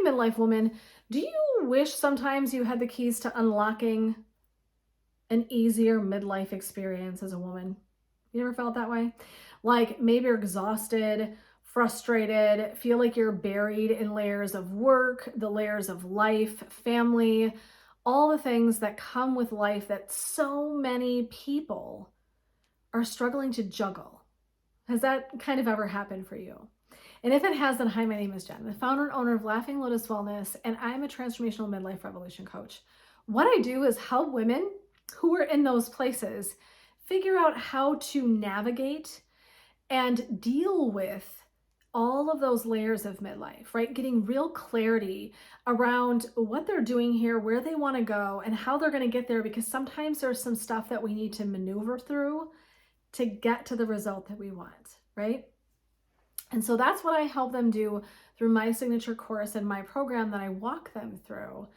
midlife woman, do you wish sometimes you had the keys to unlocking an easier midlife experience as a woman? You ever felt that way? Like maybe you're exhausted, frustrated, feel like you're buried in layers of work, the layers of life, family, all the things that come with life that so many people are struggling to juggle. Has that kind of ever happened for you? And if it has, then hi, my name is Jen, the founder and owner of Laughing Lotus Wellness, and I'm a transformational midlife revolution coach. What I do is help women who are in those places figure out how to navigate and deal with all of those layers of midlife, right? Getting real clarity around what they're doing here, where they want to go, and how they're going to get there, because sometimes there's some stuff that we need to maneuver through to get to the result that we want, right? And so that's what I help them do through my signature course and my program that I walk them through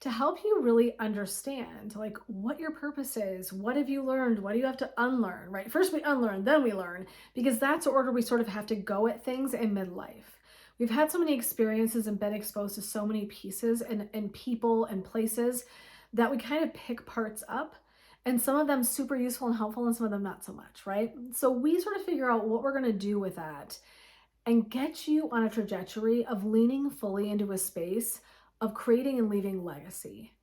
to help you really understand like what your purpose is. What have you learned? What do you have to unlearn, right? First we unlearn, then we learn, because that's the order we sort of have to go at things in midlife. We've had so many experiences and been exposed to so many pieces and people and places that we kind of pick parts up, and some of them super useful and helpful and some of them not so much, right? So we sort of figure out what we're going to do with that and get you on a trajectory of leaning fully into a space of creating and leaving legacy.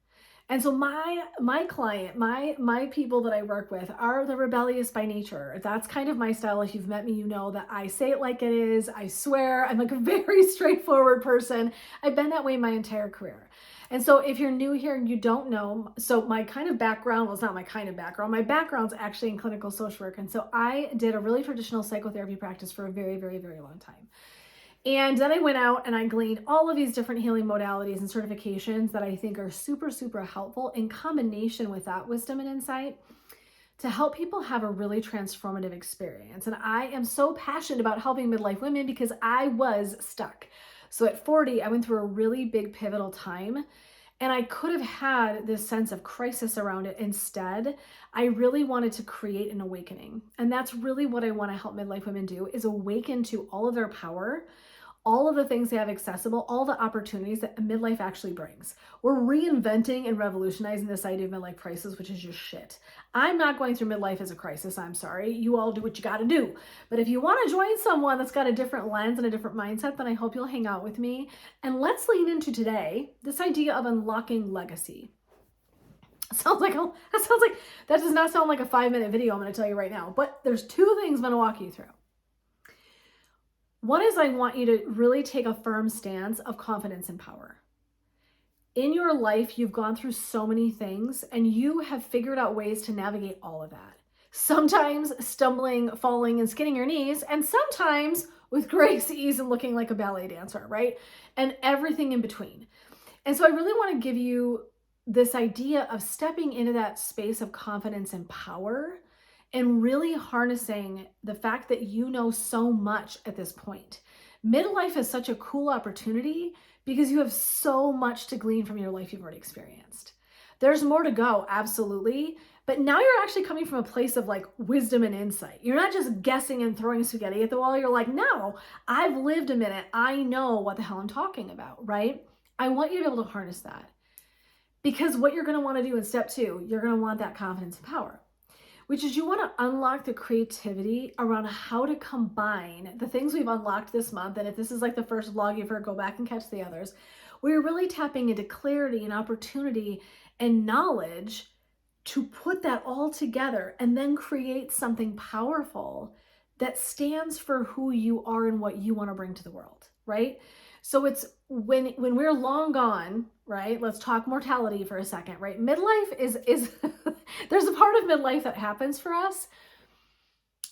And so my client, my people that I work with are the rebellious by nature. That's kind of my style. If you've met me, you know that I say it like it is. I swear I'm like a very straightforward person. I've been that way my entire career. And so if you're new here and you don't know, so my kind of background, well, it's not my kind of background. My background's actually in clinical social work. And so I did a really traditional psychotherapy practice for a very, very, very long time. And then I went out and I gleaned all of these different healing modalities and certifications that I think are super, super helpful in combination with that wisdom and insight to help people have a really transformative experience. And I am so passionate about helping midlife women because I was stuck. So at 40, I went through a really big pivotal time, and I could have had this sense of crisis around it. Instead, I really wanted to create an awakening. And that's really what I want to help midlife women do, is awaken to all of their power, all of the things they have accessible, all the opportunities that midlife actually brings. We're reinventing and revolutionizing this idea of midlife crisis, which is just shit. I'm not going through midlife as a crisis. I'm sorry. You all do what you got to do. But if you want to join someone that's got a different lens and a different mindset, then I hope you'll hang out with me. And let's lean into today this idea of unlocking legacy. That does not sound like a 5-minute video, I'm going to tell you right now. But there's two things I'm going to walk you through. One is I want you to really take a firm stance of confidence and power. In your life, you've gone through so many things and you have figured out ways to navigate all of that. Sometimes stumbling, falling, and skinning your knees, and sometimes with grace, ease, and looking like a ballet dancer, right? And everything in between. And so I really want to give you this idea of stepping into that space of confidence and power and really harnessing the fact that you know so much at this point. Midlife is such a cool opportunity because you have so much to glean from your life you've already experienced. There's more to go, absolutely. But now you're actually coming from a place of like wisdom and insight. You're not just guessing and throwing spaghetti at the wall. You're like, no, I've lived a minute. I know what the hell I'm talking about, right? I want you to be able to harness that. Because what you're going to want to do in step 2, you're going to want that confidence and power, which is you want to unlock the creativity around how to combine the things we've unlocked this month. And if this is like the first vlog you've heard, go back and catch the others. We're really tapping into clarity and opportunity and knowledge to put that all together and then create something powerful that stands for who you are and what you want to bring to the world, right? So it's when we're long gone, right? Let's talk mortality for a second, right? Midlife is there's a part of midlife that happens for us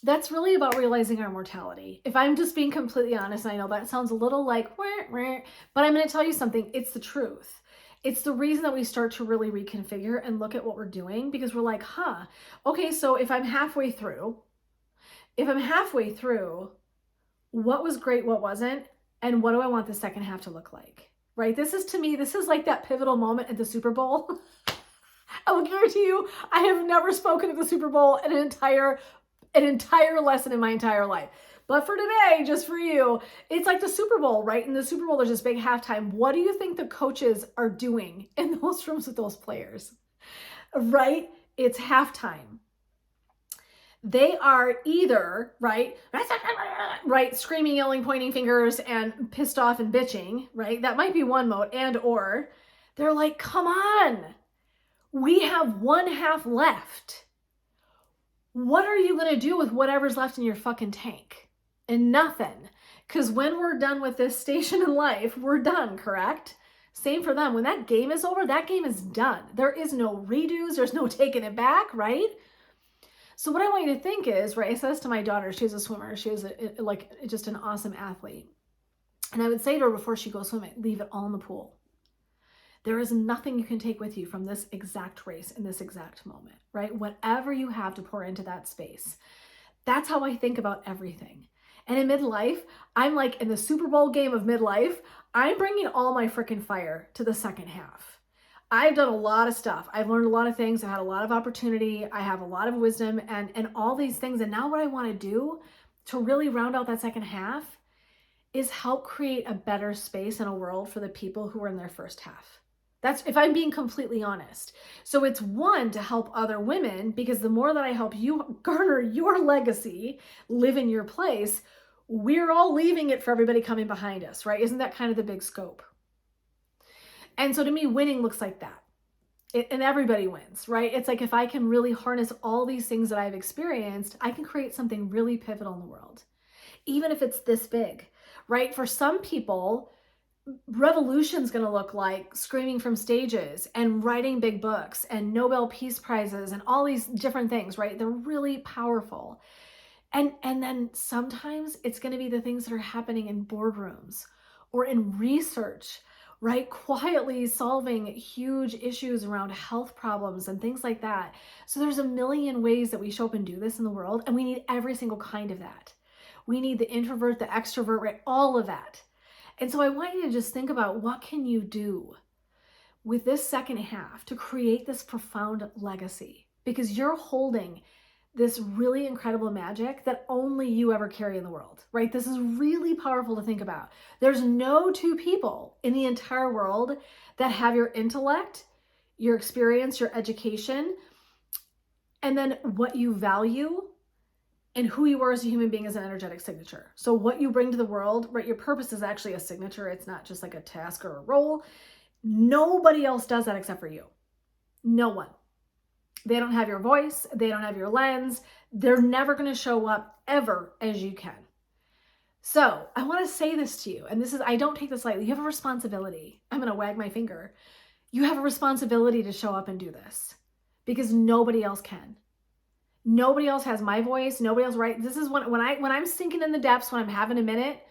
that's really about realizing our mortality. If I'm just being completely honest, I know that sounds a little like, but I'm going to tell you something. It's the truth. It's the reason that we start to really reconfigure and look at what we're doing, because we're like, okay, so if I'm halfway through, what was great, what wasn't, and what do I want the second half to look like, right? This is like that pivotal moment at the Super Bowl. I will guarantee you, I have never spoken at the Super Bowl an entire lesson in my entire life. But for today, just for you, it's like the Super Bowl, right? In the Super Bowl, there's this big halftime. What do you think the coaches are doing in those rooms with those players, right? It's halftime. They are either, right, screaming, yelling, pointing fingers, and pissed off and bitching, right? That might be one mode. And or they're like, come on, we have one half left. What are you going to do with whatever's left in your fucking tank? And nothing. Because when we're done with this station in life, we're done, correct? Same for them. When that game is over, that game is done. There is no redos. There's no taking it back, right? So what I want you to think is, right, I said this to my daughter, she's a swimmer, she was just an awesome athlete. And I would say to her before she goes swimming, leave it all in the pool. There is nothing you can take with you from this exact race in this exact moment, right? Whatever you have to pour into that space. That's how I think about everything. And in midlife, I'm like in the Super Bowl game of midlife, I'm bringing all my freaking fire to the second half. I've done a lot of stuff. I've learned a lot of things. I've had a lot of opportunity. I have a lot of wisdom and all these things. And now what I want to do to really round out that second half is help create a better space in a world for the people who are in their first half. That's if I'm being completely honest. So it's one, to help other women, because the more that I help you garner your legacy, live in your place, we're all leaving it for everybody coming behind us, right? Isn't that kind of the big scope? And so to me, winning looks like that. And everybody wins, right? It's like if I can really harness all these things that I've experienced, I can create something really pivotal in the world, even if it's this big, right? For some people, revolution's going to look like screaming from stages and writing big books and Nobel Peace Prizes and all these different things, right? They're really powerful. And then sometimes it's going to be the things that are happening in boardrooms or in research, right? Quietly solving huge issues around health problems and things like that. So there's a million ways that we show up and do this in the world, and we need every single kind of that. We need the introvert, the extrovert, right? All of that. And so I want you to just think about, what can you do with this second half to create this profound legacy? Because you're holding this really incredible magic that only you ever carry in the world, right? This is really powerful to think about. There's no two people in the entire world that have your intellect, your experience, your education, and then what you value and who you are as a human being is an energetic signature. So what you bring to the world, right? Your purpose is actually a signature. It's not just like a task or a role. Nobody else does that except for you. No one. They don't have your voice. They don't have your lens. They're never going to show up ever as you can. So I want to say this to you, and I don't take this lightly. You have a responsibility. I'm going to wag my finger. You have a responsibility to show up and do this because nobody else can. Nobody else has my voice. Nobody else, right? This is when I'm sinking in the depths, when I'm having a minute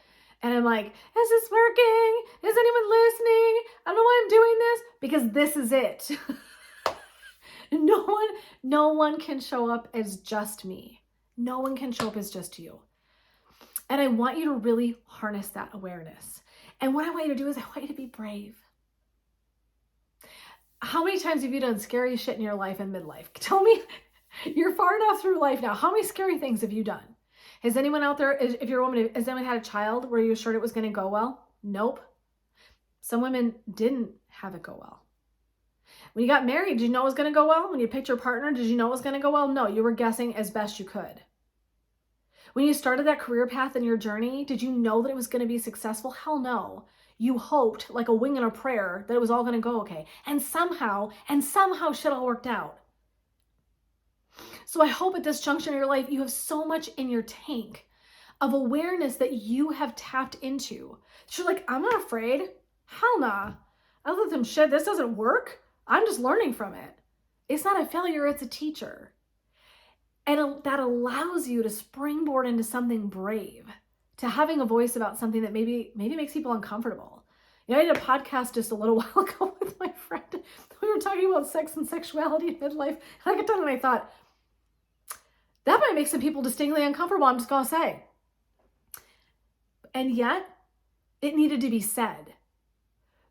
and I'm like, is this working? Is anyone listening? I don't know why I'm doing this, because this is it. No one can show up as just me. No one can show up as just you. And I want you to really harness that awareness. And what I want you to do is I want you to be brave. How many times have you done scary shit in your life in midlife? Tell me, you're far enough through life now. How many scary things have you done? Has anyone out there, if you're a woman, has anyone had a child where you were sure it was going to go well? Nope. Some women didn't have it go well. When you got married, did you know it was going to go well? When you picked your partner, did you know it was going to go well? No, you were guessing as best you could. When you started that career path in your journey, did you know that it was going to be successful? Hell no. You hoped, like a wing and a prayer, that it was all going to go okay. And somehow shit all worked out. So I hope at this juncture in your life, you have so much in your tank of awareness that you have tapped into. You're like, I'm not afraid. Hell nah. I let them shit. This doesn't work. I'm just learning from it. It's not a failure, it's a teacher. And that allows you to springboard into something brave, to having a voice about something that maybe makes people uncomfortable. You know, I did a podcast just a little while ago with my friend. We were talking about sex and sexuality in midlife. And I got done and I thought, that might make some people distinctly uncomfortable, I'm just going to say. And yet, it needed to be said.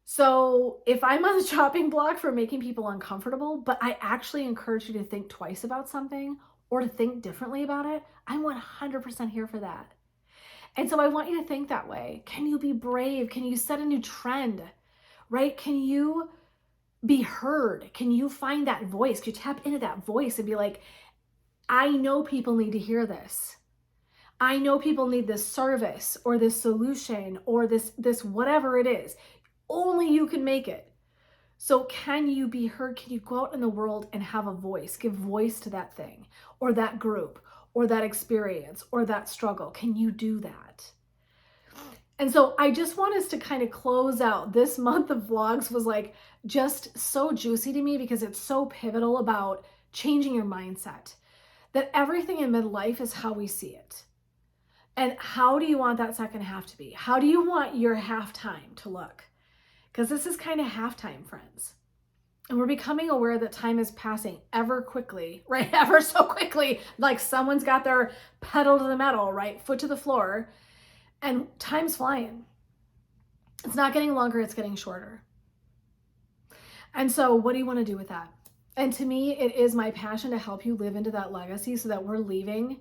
So if I'm on the chopping block for making people uncomfortable, but I actually encourage you to think twice about something or to think differently about it, I'm 100% here for that. And so I want you to think that way. Can you be brave? Can you set a new trend, right? Can you be heard? Can you find that voice? Can you tap into that voice and be like, I know people need to hear this. I know people need this service or this solution or this whatever it is. Only you can make it. So can you be heard? Can you go out in the world and have a voice, give voice to that thing or that group or that experience or that struggle? Can you do that? And so I just want us to kind of close out. This month of vlogs was like just so juicy to me because it's so pivotal about changing your mindset, that everything in midlife is how we see it. And how do you want that second half to be? How do you want your halftime to look? Because this is kind of halftime, friends. And we're becoming aware that time is passing ever quickly, right? Ever so quickly, like someone's got their pedal to the metal, right? Foot to the floor, and time's flying. It's not getting longer, it's getting shorter. And so what do you want to do with that? And to me, it is my passion to help you live into that legacy so that we're leaving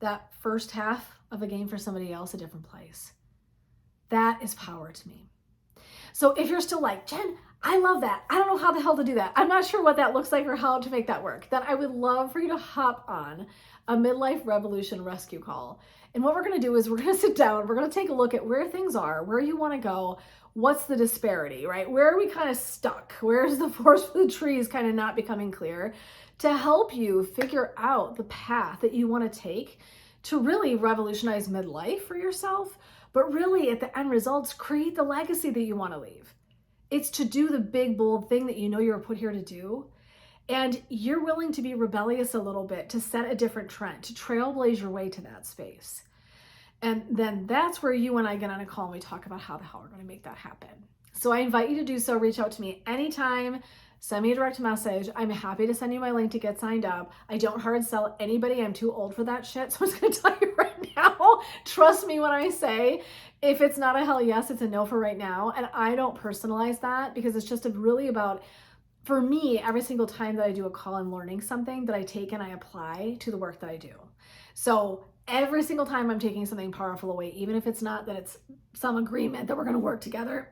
that first half of a game for somebody else a different place. That is power to me. So if you're still like, Jen, I love that. I don't know how the hell to do that. I'm not sure what that looks like or how to make that work. Then I would love for you to hop on a midlife revolution rescue call. And what we're going to do is we're going to sit down. We're going to take a look at where things are, where you want to go. What's the disparity, right? Where are we kind of stuck? Where's the forest for the trees kind of not becoming clear, to help you figure out the path that you want to take to really revolutionize midlife for yourself, but really at the end results, create the legacy that you want to leave. It's to do the big, bold thing that you know you were put here to do. And you're willing to be rebellious a little bit, to set a different trend, to trailblaze your way to that space. And then that's where you and I get on a call and we talk about how the hell we're going to make that happen. So I invite you to do so. Reach out to me anytime. Send me a direct message. I'm happy to send you my link to get signed up. I don't hard sell anybody. I'm too old for that shit. So I'm just going to tell you right now, trust me when I say, if it's not a hell yes, it's a no for right now. And I don't personalize that because it's just really about, for me, every single time that I do a call, I'm learning something that I take and I apply to the work that I do. So every single time I'm taking something powerful away, even if it's not that it's some agreement that we're going to work together,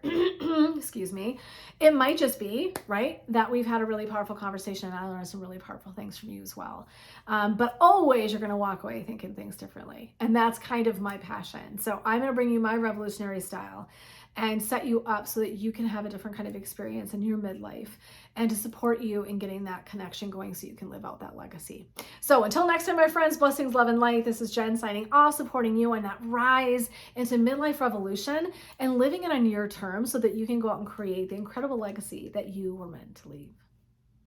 excuse me, it might just be, right, that we've had a really powerful conversation and I learned some really powerful things from you as well. But always you're going to walk away thinking things differently. And that's kind of my passion. So I'm going to bring you my revolutionary style and set you up so that you can have a different kind of experience in your midlife and to support you in getting that connection going so you can live out that legacy. So until next time, my friends, blessings, love, and light. This is Jen signing off, supporting you on that rise into midlife revolution and living it on your terms so that you can go out and create the incredible legacy that you were meant to leave.